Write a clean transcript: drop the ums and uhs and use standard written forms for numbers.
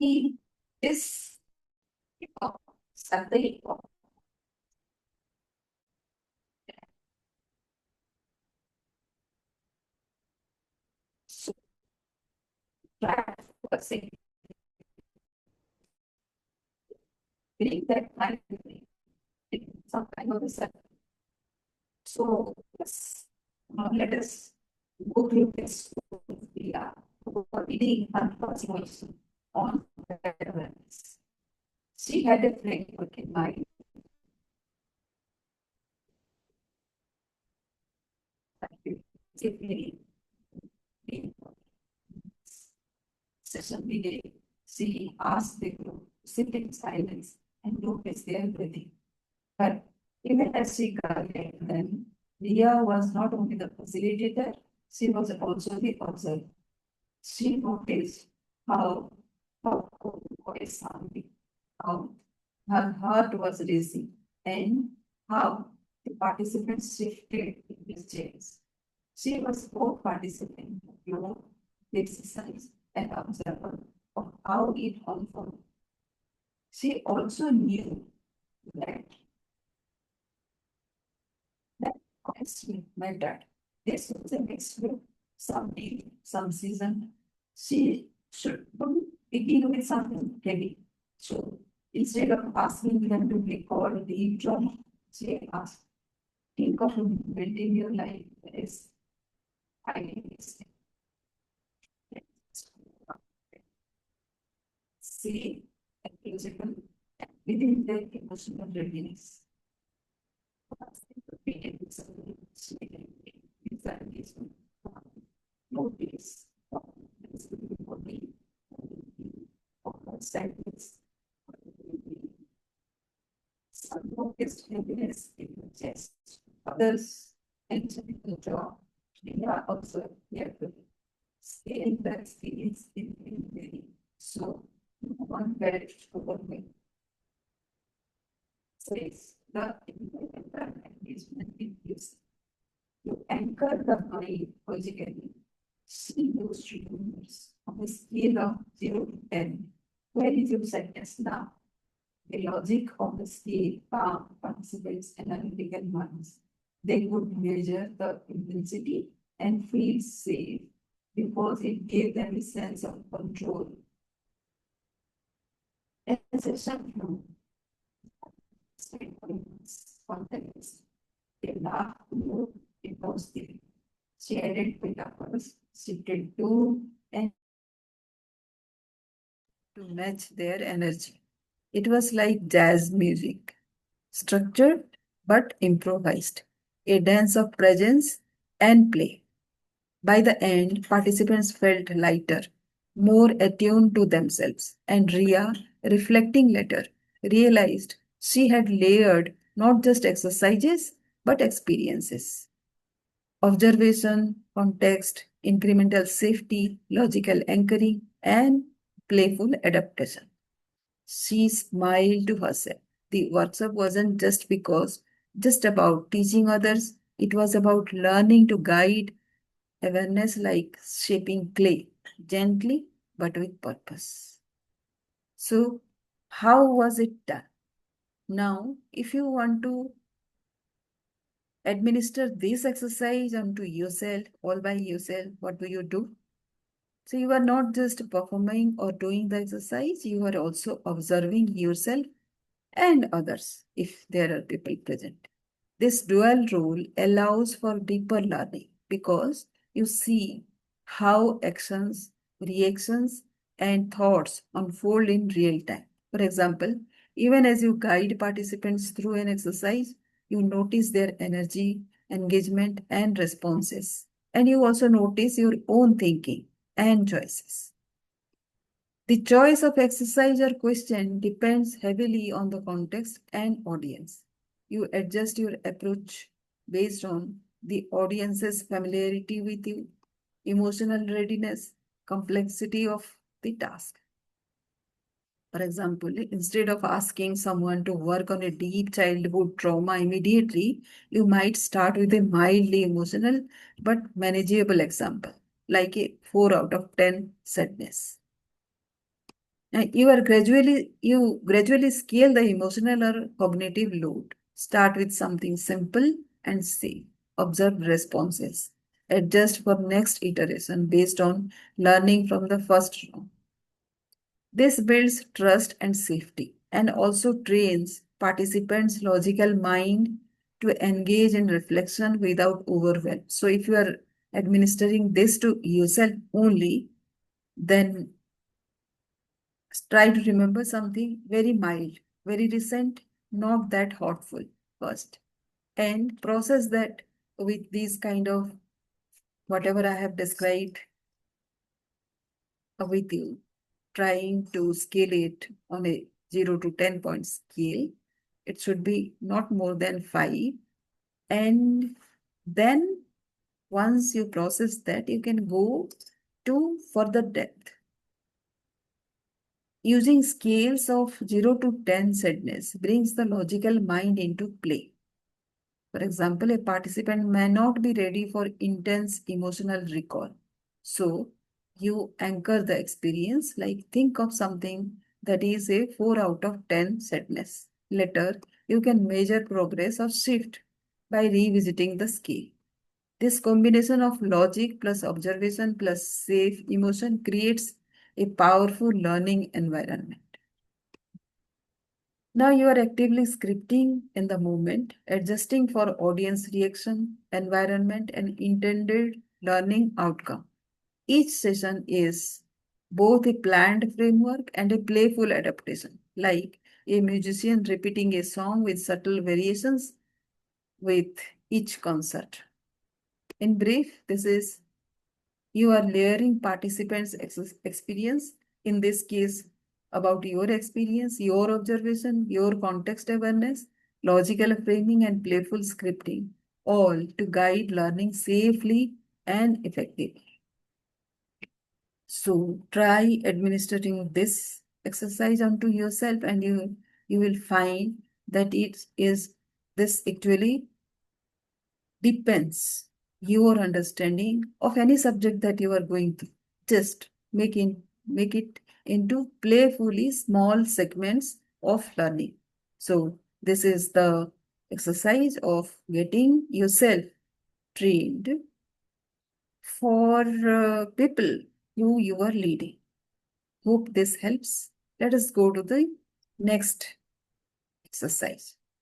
he is something so practicing that kind of thing, some kind of research. So yes, let us go through this. We are reading unfortunately on veterans. She had a framework in mind. Simply session delay. She asked the group to sit in silence and notice their breathing. But even as she guided them, Leah was not only the facilitator, she was also the observer. She noticed how her voice sounded, how her heart was racing, and how the participants shifted in his chairs. She was both participant, flow, the exercise, and observer of how it unfolded. She also knew that that honestly mattered. This was a mixed group, some deep, some seasoned. She should begin with something heavy. So instead of asking them to record the drama, she asked, think of a moment in your life that is highly mixed. See, physical within their emotional readiness. Notice sadness. Some noticed heaviness in the chest. Others entering the jaw. They are observed carefully. Scaling the experience in very so one felt overwhelmed. Says the environment is use to anchor the mind logically. See those three numbers on a scale of 0 to 10. Where is your sadness now? The logic of the scale calm participants analytical minds. They would measure the intensity and feel safe because it gave them a sense of control. As a session context, they laughed more because they shared metaphors, shifted to and to match their energy. It was like jazz music, structured but improvised, a dance of presence and play. By the end, participants felt lighter, more attuned to themselves, and Ria, reflecting later, realized she had layered not just exercises but experiences. Observation, context, incremental safety, logical anchoring, and playful adaptation. She smiled to herself. The workshop wasn't just about teaching others, it was about learning to guide awareness like shaping clay, gently but with purpose. So, how was it done? Now, if you want to administer this exercise onto yourself, all by yourself, what do you do? So, you are not just performing or doing the exercise, you are also observing yourself and others if there are people present. This dual role allows for deeper learning because you see how actions, reactions, and thoughts unfold in real time. For example, even as you guide participants through an exercise, you notice their energy, engagement, and responses. And you also notice your own thinking and choices. The choice of exercise or question depends heavily on the context and audience. You adjust your approach based on the audience's familiarity with you, emotional readiness, complexity of the task. For example, instead of asking someone to work on a deep childhood trauma immediately, you might start with a mildly emotional but manageable example, like a 4 out of 10 sadness. You gradually scale the emotional or cognitive load. Start with something simple and safe. Observe responses. Adjust for next iteration based on learning from the first round. This builds trust and safety and also trains participants' logical mind to engage in reflection without overwhelm. So if you are administering this to yourself only, then try to remember something very mild, very recent, not that hurtful first, and process that with these kind of whatever I have described with you, trying to scale it on a 0 to 10 point scale. It should be not more than 5. And then once you process that, you can go to further depth. Using scales of 0 to 10 sadness brings the logical mind into play. For example, a participant may not be ready for intense emotional recall. So, you anchor the experience, like think of something that is a 4 out of 10 sadness. Later, you can measure progress or shift by revisiting the scale. This combination of logic plus observation plus safe emotion creates a powerful learning environment. Now you are actively scripting in the moment, adjusting for audience reaction, environment, and intended learning outcome. Each session is both a planned framework and a playful adaptation, like a musician repeating a song with subtle variations with each concert. In brief, this is you are layering participants' experience, in this case, about your experience, your observation, your context awareness, logical framing, and playful scripting, all to guide learning safely and effectively. So try administering this exercise onto yourself, and you will find that it is this actually depends your understanding of any subject that you are going to. Just make it into playfully small segments of learning. So this is the exercise of getting yourself trained for people who you are leading. Hope this helps. Let us go to the next exercise.